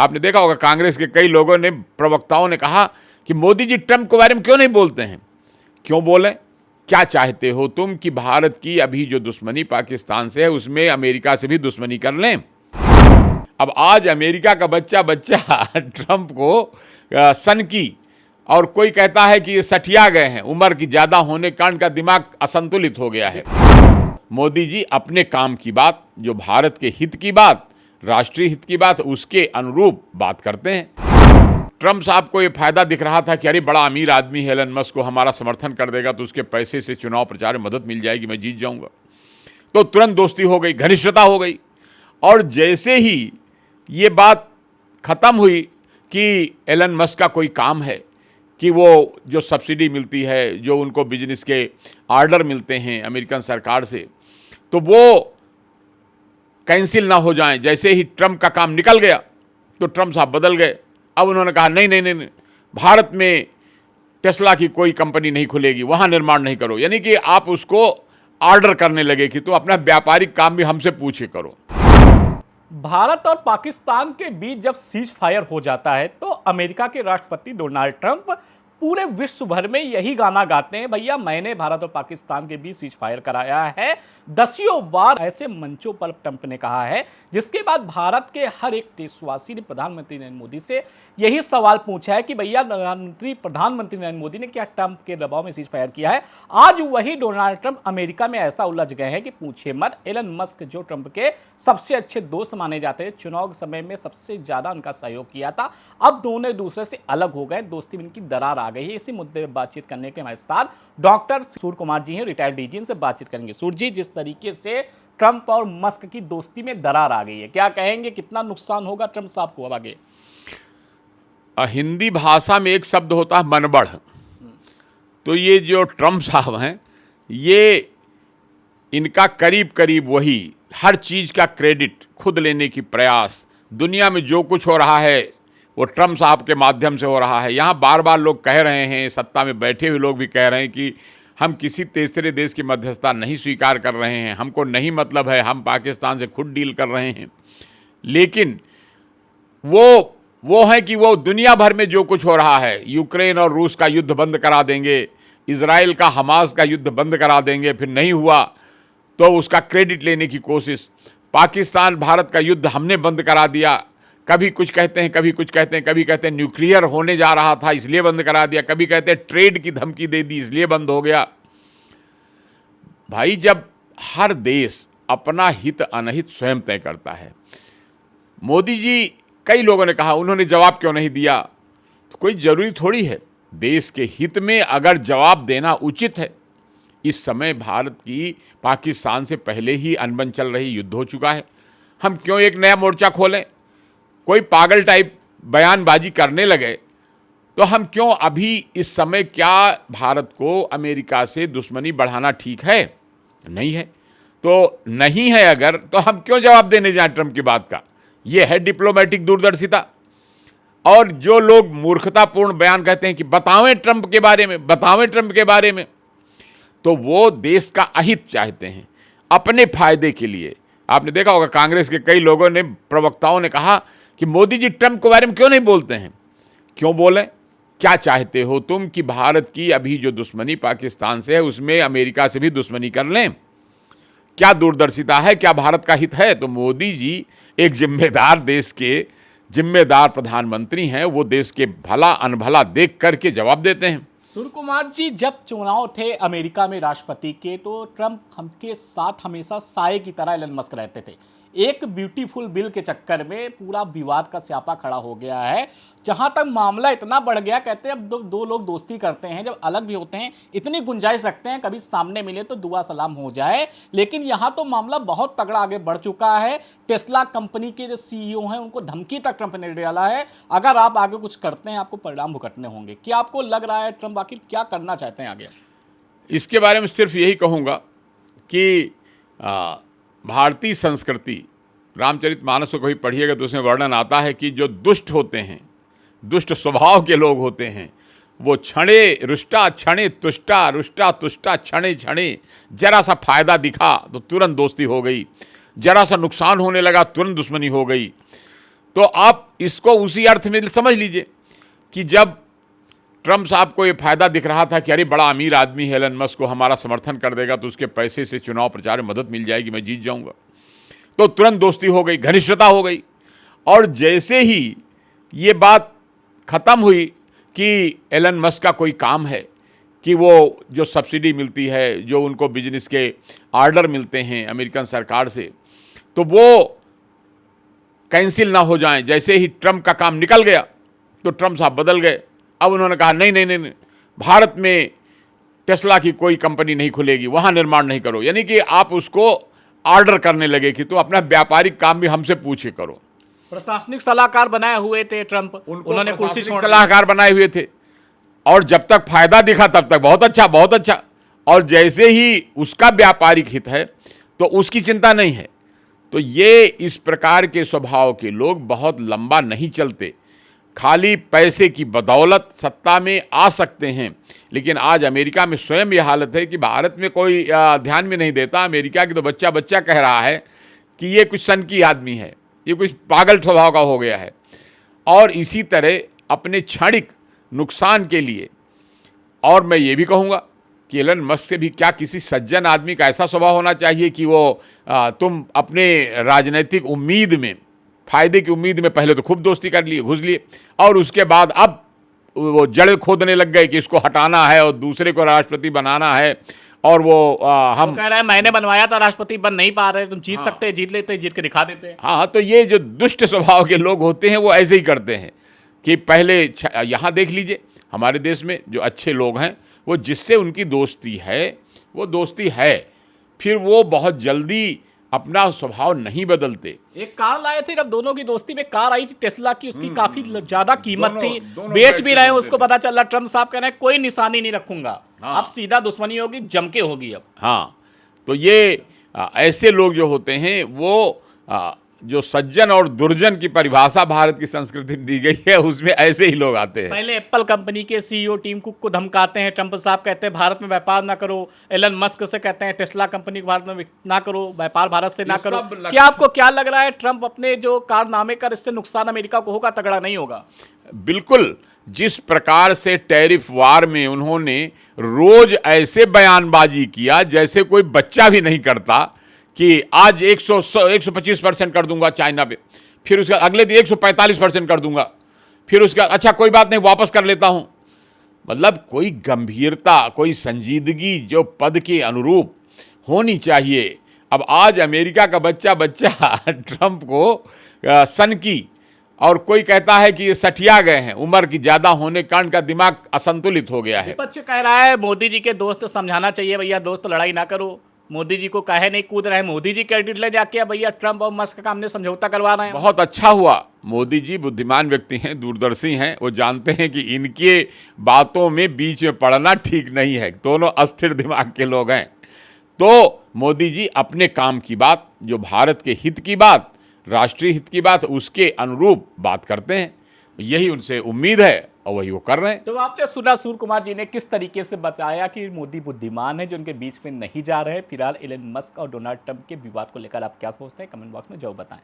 आपने देखा होगा कांग्रेस के कई लोगों ने, प्रवक्ताओं ने कहा कि मोदी जी ट्रंप के बारे में क्यों नहीं बोलते हैं। क्यों बोलें? क्या चाहते हो तुम कि भारत की अभी जो दुश्मनी पाकिस्तान से है उसमें अमेरिका से भी दुश्मनी कर लें? अब आज अमेरिका का बच्चा ट्रंप को सनकी, और कोई कहता है कि ये सठिया गए हैं, उम्र की ज़्यादा होने कारण का दिमाग असंतुलित हो गया है। मोदी जी अपने काम की बात, जो भारत के हित की बात, राष्ट्रीय हित की बात, उसके अनुरूप बात करते हैं। ट्रंप साहब को ये फायदा दिख रहा था कि अरे बड़ा अमीर आदमी है, एलन मस्क को हमारा समर्थन कर देगा तो उसके पैसे से चुनाव प्रचार में मदद मिल जाएगी, मैं जीत जाऊंगा। तो तुरंत दोस्ती हो गई, घनिष्ठता हो गई। और जैसे ही ये बात खत्म हुई कि एलन मस्क का कोई काम है कि वो जो सब्सिडी मिलती है, जो उनको बिजनेस के आर्डर मिलते हैं अमेरिकन सरकार से, तो वो कैंसिल ना हो जाएं, जैसे ही ट्रंप का काम निकल गया तो ट्रंप साहब बदल गए। अब उन्होंने कहा नहीं नहीं नहीं नहीं, भारत में टेस्ला की कोई कंपनी नहीं खुलेगी, वहाँ निर्माण नहीं करो। यानी कि आप उसको ऑर्डर करने लगे कि तुम अपना व्यापारिक काम भी हमसे पूछे करो। भारत और पाकिस्तान के बीच जब सीज फायर हो जाता है तो अमेरिका के राष्ट्रपति डोनाल्ड ट्रंप पूरे विश्व भर में यही गाना गाते हैं, भैया मैंने भारत और पाकिस्तान के बीच सीज फायर कराया है। दसियों बार ऐसे मंचों पर ट्रंप ने कहा है, जिसके बाद भारत के हर एक देशवासी ने प्रधानमंत्री नरेंद्र मोदी से यही सवाल पूछा है कि भैया प्रधानमंत्री नरेंद्र मोदी ने क्या ट्रंप के दबाव में सीज फायर किया है। आज वही डोनाल्ड ट्रंप अमेरिका में ऐसा उलझ गए हैं कि पूछे मत। एलन मस्क जो ट्रंप के सबसे अच्छे दोस्त माने जाते हैं, चुनाव समय में सबसे ज्यादा उनका सहयोग किया था, अब दोनों दूसरे से अलग हो गए, दोस्ती में इनकी दरार आ गई है। इसी मुद्दे पर बातचीत करने के हमारे साथ डॉक्टर सूर्य कुमार जी हैं, रिटायर्ड डीजी, इनसे बातचीत करेंगे। सूर्य जी, जिस तरीके से ट्रंप और मस्क की दोस्ती में दरार आ गई है, क्या कहेंगे, कितना नुकसान होगा ट्रंप साहब को अब आगे? हिंदी भाषा में एक शब्द होता है मनबढ़। तो ये जो ट्रंप साहब हैं, ये इनका करीब करीब वही हर चीज़ का क्रेडिट खुद लेने की प्रयास, दुनिया में जो कुछ हो रहा है वो ट्रंप साहब के माध्यम से हो रहा है। यहाँ बार बार लोग कह रहे हैं, सत्ता में बैठे हुए लोग भी कह रहे हैं कि हम किसी तीसरे देश की मध्यस्थता नहीं स्वीकार कर रहे हैं, हमको नहीं मतलब है, हम पाकिस्तान से खुद डील कर रहे हैं। लेकिन वो है कि वो दुनिया भर में जो कुछ हो रहा है, यूक्रेन और रूस का युद्ध बंद करा देंगे, इजराइल का हमास का युद्ध बंद करा देंगे, फिर नहीं हुआ तो उसका क्रेडिट लेने की कोशिश, पाकिस्तान भारत का युद्ध हमने बंद करा दिया, कभी कुछ कहते हैं, कभी कुछ कहते हैं, कभी कहते हैं न्यूक्लियर होने जा रहा था इसलिए बंद करा दिया, कभी कहते हैं ट्रेड की धमकी दे दी इसलिए बंद हो गया। भाई, जब हर देश अपना हित अनहित स्वयं तय करता है, मोदी जी, कई लोगों ने कहा उन्होंने जवाब क्यों नहीं दिया, तो कोई ज़रूरी थोड़ी है, देश के हित में अगर जवाब देना उचित है। इस समय भारत की पाकिस्तान से पहले ही अनबन चल रही, युद्ध हो चुका है, हम क्यों एक नया मोर्चा खोलें? कोई पागल टाइप बयानबाजी करने लगे तो हम क्यों अभी इस समय, क्या भारत को अमेरिका से दुश्मनी बढ़ाना ठीक है? नहीं है। तो नहीं है अगर, तो हम क्यों जवाब देने जाएं ट्रंप की बात का? ये है डिप्लोमेटिक दूरदर्शिता। और जो लोग मूर्खतापूर्ण बयान कहते हैं कि बतावें ट्रंप के बारे में, बतावें ट्रंप के बारे में, तो वो देश का अहित चाहते हैं अपने फायदे के लिए। आपने देखा होगा कांग्रेस के कई लोगों ने, प्रवक्ताओं ने कहा कि मोदी जी ट्रंप के बारे में क्यों नहीं बोलते हैं। क्यों बोलें? क्या चाहते हो तुम कि भारत की अभी जो दुश्मनी पाकिस्तान से है उसमें अमेरिका से भी दुश्मनी कर लें? क्या दूरदर्शिता है? क्या भारत का हित है? तो मोदी जी एक जिम्मेदार देश के जिम्मेदार प्रधानमंत्री हैं, वो देश के भला अनभला देख करके जवाब देते हैं। सूर्य कुमार जी, जब चुनाव थे अमेरिका में राष्ट्रपति के, तो ट्रंप हमके साथ हमेशा साए की तरह एलन मस्क रहते थे। एक ब्यूटीफुल बिल के चक्कर में पूरा विवाद का स्यापा खड़ा हो गया है, जहां तक मामला इतना बढ़ गया, कहते हैं अब दो लोग दोस्ती करते हैं, जब अलग भी होते हैं इतनी गुंजाइश रखते हैं कभी सामने मिले तो दुआ सलाम हो जाए। लेकिन यहां तो मामला बहुत तगड़ा आगे बढ़ चुका है। टेस्ला कंपनी के जो सीईओ हैं उनको धमकी तक ट्रंप ने डाला है, अगर आप आगे कुछ करते हैं आपको परिणाम भुगतने होंगे। क्या आपको लग रहा है ट्रंप आखिर क्या करना चाहते हैं आगे? इसके बारे में सिर्फ यही कहूँगा कि भारतीय संस्कृति, रामचरितमानस को कभी पढ़िएगा तो उसमें वर्णन आता है कि जो दुष्ट होते हैं, दुष्ट स्वभाव के लोग होते हैं, वो क्षणे रुष्टा क्षणे तुष्टा, रुष्टा तुष्टा क्षणे क्षणे, जरा सा फायदा दिखा तो तुरंत दोस्ती हो गई, जरा सा नुकसान होने लगा तुरंत दुश्मनी हो गई। तो आप इसको उसी अर्थ में समझ लीजिए कि जब ट्रम्प साहब को ये फायदा दिख रहा था कि अरे बड़ा अमीर आदमी है एलन मस्क, को हमारा समर्थन कर देगा तो उसके पैसे से चुनाव प्रचार में मदद मिल जाएगी, मैं जीत जाऊंगा, तो तुरंत दोस्ती हो गई, घनिष्ठता हो गई। और जैसे ही ये बात खत्म हुई कि एलन मस्क का कोई काम है कि वो जो सब्सिडी मिलती है, जो उनको बिजनेस के आर्डर मिलते हैं अमेरिकन सरकार से, तो वो कैंसिल ना हो जाएं, जैसे ही ट्रम्प का काम निकल गया तो ट्रम्प साहब बदल गए। अब उन्होंने कहा नहीं नहीं नहीं नहीं, भारत में टेस्ला की कोई कंपनी नहीं खुलेगी, वहाँ निर्माण नहीं करो, यानी कि आप उसको ऑर्डर करने लगे कि तो अपना व्यापारिक काम भी हमसे पूछे करो। प्रशासनिक सलाहकार बनाए हुए थे ट्रम्प, उन्होंने कुर्सी छोड़ दी। सलाहकार बनाए हुए थे और जब तक फायदा दिखा तब तक बहुत अच्छा बहुत अच्छा, और जैसे ही उसका व्यापारिक हित है तो उसकी चिंता नहीं है। तो ये इस प्रकार के स्वभाव के लोग बहुत लंबा नहीं चलते, खाली पैसे की बदौलत सत्ता में आ सकते हैं। लेकिन आज अमेरिका में स्वयं ये हालत है कि भारत में कोई ध्यान में नहीं देता। अमेरिका की तो बच्चा बच्चा कह रहा है कि ये कुछ सनकी आदमी है, ये कुछ पागल स्वभाव का हो गया है। और इसी तरह अपने क्षणिक नुकसान के लिए, और मैं ये भी कहूँगा कि एलन मस्क से भी क्या किसी सज्जन आदमी का ऐसा स्वभाव होना चाहिए कि वो तुम अपने राजनीतिक उम्मीद में, फायदे की उम्मीद में पहले तो खूब दोस्ती कर लिए, घुस लिए, और उसके बाद अब वो जड़ खोदने लग गए कि इसको हटाना है और दूसरे को राष्ट्रपति बनाना है। और वो हम कह रहे हैं मैंने बनवाया था, राष्ट्रपति बन नहीं पा रहे, तुम जीत सकते, जीत लेते, जीत के दिखा देते। हाँ, तो ये जो दुष्ट स्वभाव के लोग होते हैं वो ऐसे ही करते हैं कि पहले यहाँ देख लीजिए हमारे देश में जो अच्छे लोग हैं, वो जिससे उनकी दोस्ती है वो दोस्ती है, फिर वो बहुत जल्दी अपना स्वभाव नहीं बदलते। एक कार लाए थे, जब दोनों की दोस्ती में कार आई थी टेस्ला की, उसकी काफी ज्यादा कीमत थी, दोनों बेच भी रहे हैं उसको, पता चला ट्रम्प साहब कह रहे हैं कोई निशानी नहीं रखूंगा। हाँ। अब सीधा दुश्मनी होगी, जम के होगी अब। हाँ, तो ये ऐसे लोग जो होते हैं वो जो सज्जन और दुर्जन की परिभाषा भारत की संस्कृति में दी गई है, उसमें ऐसे ही लोग आते हैं। पहले एप्पल कंपनी के सीईओ टीम कुक को धमकाते हैं, ट्रम्प साहब कहते हैं भारत में व्यापार ना करो। एलन मस्क से कहते हैं टेस्ला कंपनी को भारत में ना करो, व्यापार भारत से ना करो। क्या आपको क्या लग रहा है, ट्रम्प अपने जो कारनामे कर इससे नुकसान अमेरिका को होगा, तगड़ा नहीं होगा? बिल्कुल, जिस प्रकार से टैरिफ वार में उन्होंने रोज ऐसे बयानबाजी किया जैसे कोई बच्चा भी नहीं करता कि आज 125% कर दूंगा चाइना पे, फिर उसका अगले दिन 145% कर दूंगा, फिर उसका अच्छा कोई बात नहीं वापस कर लेता हूं। मतलब कोई गंभीरता, कोई संजीदगी जो पद के अनुरूप होनी चाहिए। अब आज अमेरिका का बच्चा बच्चा ट्रंप को सनकी, और कोई कहता है कि ये सठिया गए हैं, उम्र की ज्यादा होने के कारण का दिमाग असंतुलित हो गया है। विपक्ष कह रहा है मोदी जी के दोस्त समझाना चाहिए, भैया दोस्त लड़ाई ना करो। मोदी जी को काहे नहीं कूद रहे हैं, मोदी जी क्रेडिट ले जाके भैया ट्रम्प और मस्क का हमने समझौता करवा रहे हैं। बहुत अच्छा हुआ, मोदी जी बुद्धिमान व्यक्ति हैं, दूरदर्शी हैं, वो जानते हैं कि इनके बातों में बीच में पड़ना ठीक नहीं है, दोनों अस्थिर दिमाग के लोग हैं। तो मोदी जी अपने काम की बात, जो भारत के हित की बात, राष्ट्रीय हित की बात, उसके अनुरूप बात करते हैं। यही उनसे उम्मीद है और वही वो कर रहे हैं। तो आपने सुना सूर्य कुमार जी ने किस तरीके से बताया कि मोदी बुद्धिमान है जो उनके बीच में नहीं जा रहे हैं। फिलहाल एलन मस्क और डोनाल्ड ट्रंप के विवाद को लेकर आप क्या सोचते हैं, कमेंट बॉक्स में जरूर बताएं।